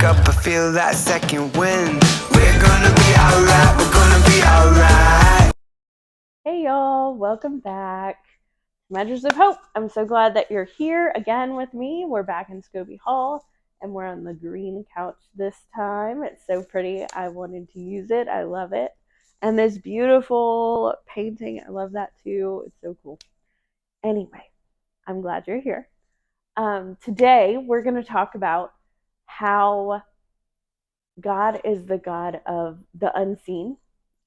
up, I feel that second wind. We're gonna be alright, we're gonna be alright. Hey y'all, welcome back to Measures of Hope. I'm so glad that you're here again with me. We're back in Scobie Hall and we're on the green couch this time. It's so pretty. I wanted to use it. I love it. And this beautiful painting, I love that too. It's so cool. Anyway, I'm glad you're here. Today we're going to talk about how God is the God of the unseen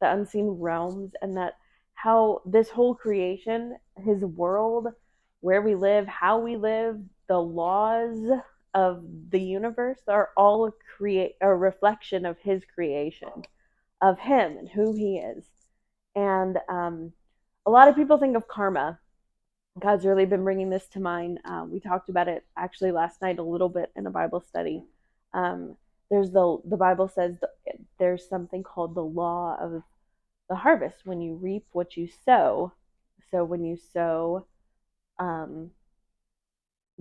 realms, and that how this whole creation, his world, where we live, how we live, the laws of the universe are all a reflection of his creation, of him and who he is. And a lot of people think of karma. God's really been bringing this to mind. We talked about it actually last night a little bit in a Bible study. There's the Bible says there's something called the law of the harvest. When you reap what you sow, so when you sow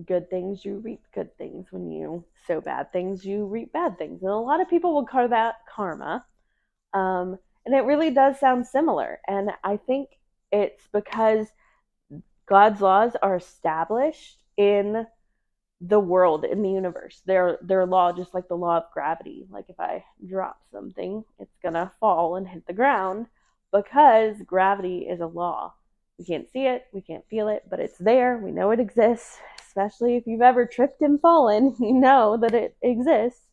good things, you reap good things. When you sow bad things, you reap bad things. And a lot of people would call that karma, and it really does sound similar. And I think it's because God's laws are established in the world, in the universe. They're law, just like the law of gravity. Like if I drop something, it's gonna fall and hit the ground because gravity is a law. We can't see it, we can't feel it, but it's there. We know it exists. Especially if you've ever tripped and fallen, you know that it exists,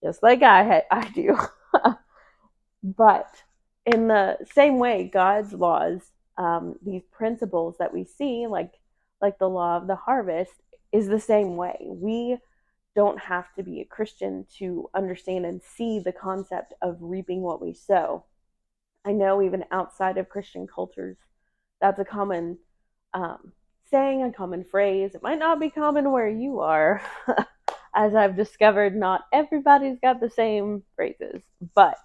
just like I do. But in the same way, God's laws, these principles that we see, like the law of the harvest, is the same way. We don't have to be a Christian to understand and see the concept of reaping what we sow. I know even outside of Christian cultures, that's a common saying, a common phrase. It might not be common where you are. As I've discovered, not everybody's got the same phrases, but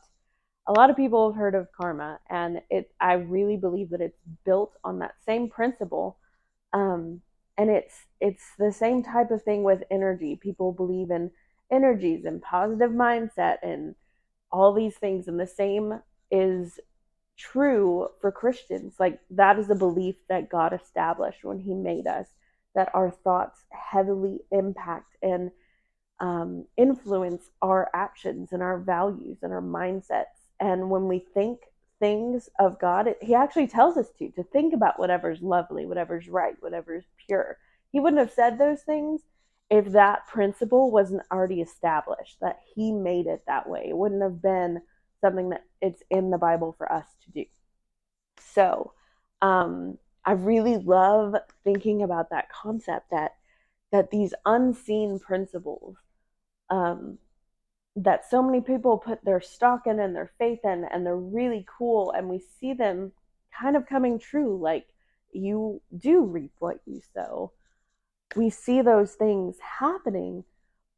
a lot of people have heard of karma, and I really believe that it's built on that same principle. And it's the same type of thing with energy. People believe in energies and positive mindset and all these things, and the same is true for Christians. Like that is a belief that God established when he made us, that our thoughts heavily impact and influence our actions and our values and our mindsets. And when we think things of God, he actually tells us to think about whatever's lovely, whatever's right, whatever's pure. He wouldn't have said those things if that principle wasn't already established, that he made it that way. It wouldn't have been something that it's in the Bible for us to do. So I really love thinking about that concept, that these unseen principles that so many people put their stock in and their faith in, and they're really cool, and we see them kind of coming true. Like you do reap what you sow. We see those things happening,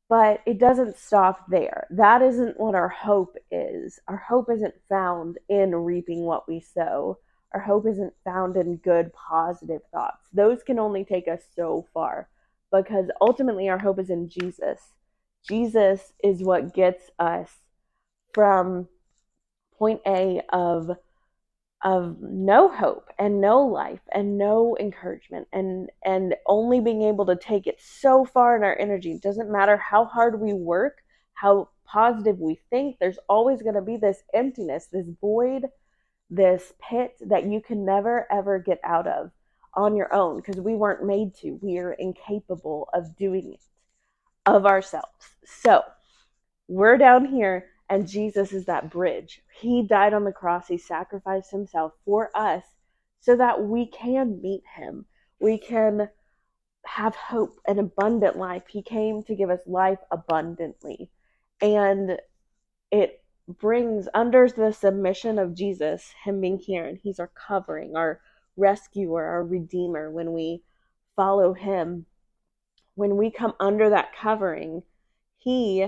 but it doesn't stop there. That isn't what our hope is. Our hope isn't found in reaping what we sow. Our hope isn't found in good, positive thoughts. Those can only take us so far, because ultimately our hope is in Jesus. Jesus is what gets us from point A of no hope and no life and no encouragement, and only being able to take it so far in our energy. It doesn't matter how hard we work, how positive we think, there's always going to be this emptiness, this void, this pit that you can never ever get out of on your own, because we weren't made to. We are incapable of doing it of ourselves. So we're down here, and Jesus is that bridge. He died on the cross. He sacrificed himself for us so that we can meet him. We can have hope and abundant life. He came to give us life abundantly. And it brings under the submission of Jesus, him being here, and he's our covering, our rescuer, our redeemer. When we follow him, when we come under that covering, he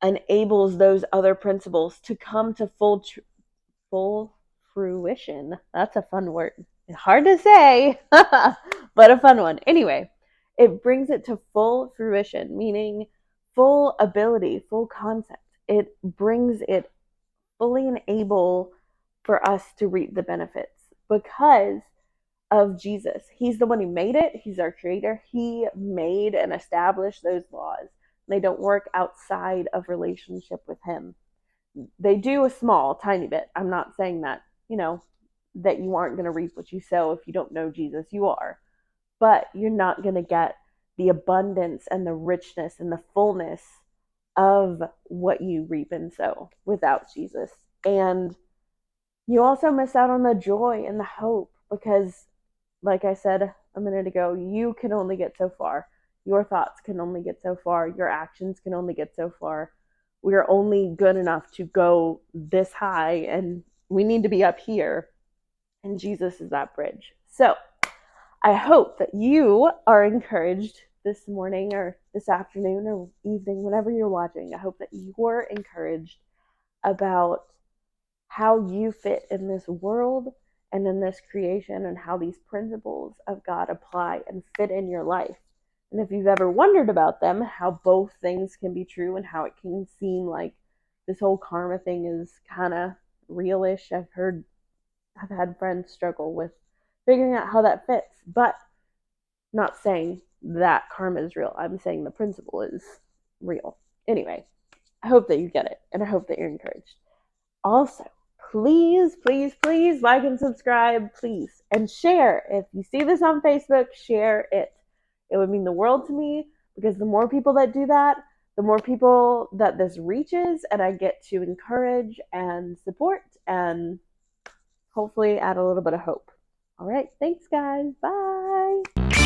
enables those other principles to come to full fruition. That's a fun word. Hard to say, but a fun one. Anyway, it brings it to full fruition, meaning full ability, full concept. It brings it fully and able for us to reap the benefits because of Jesus. He's the one who made it. He's our creator. He made and established those laws. They don't work outside of relationship with him. They do a small, tiny bit. I'm not saying that, that you aren't going to reap what you sow if you don't know Jesus. You are. But you're not going to get the abundance and the richness and the fullness of what you reap and sow without Jesus. And you also miss out on the joy and the hope because, like I said a minute ago, you can only get so far. Your thoughts can only get so far. Your actions can only get so far. We are only good enough to go this high, and we need to be up here. And Jesus is that bridge. So I hope that you are encouraged this morning or this afternoon or evening, whenever you're watching. I hope that you're encouraged about how you fit in this world and in this creation and how these principles of God apply and fit in your life. And if you've ever wondered about them, how both things can be true and how it can seem like this whole karma thing is kind of realish. I've had friends struggle with figuring out how that fits, but not saying that karma is real. I'm saying the principle is real. Anyway, I hope that you get it, and I hope that you're encouraged. Also, please, please, please like and subscribe, please, and share. If you see this on Facebook, share it. It would mean the world to me because the more people that do that, the more people that this reaches, and I get to encourage and support and hopefully add a little bit of hope. All right, thanks guys. Bye.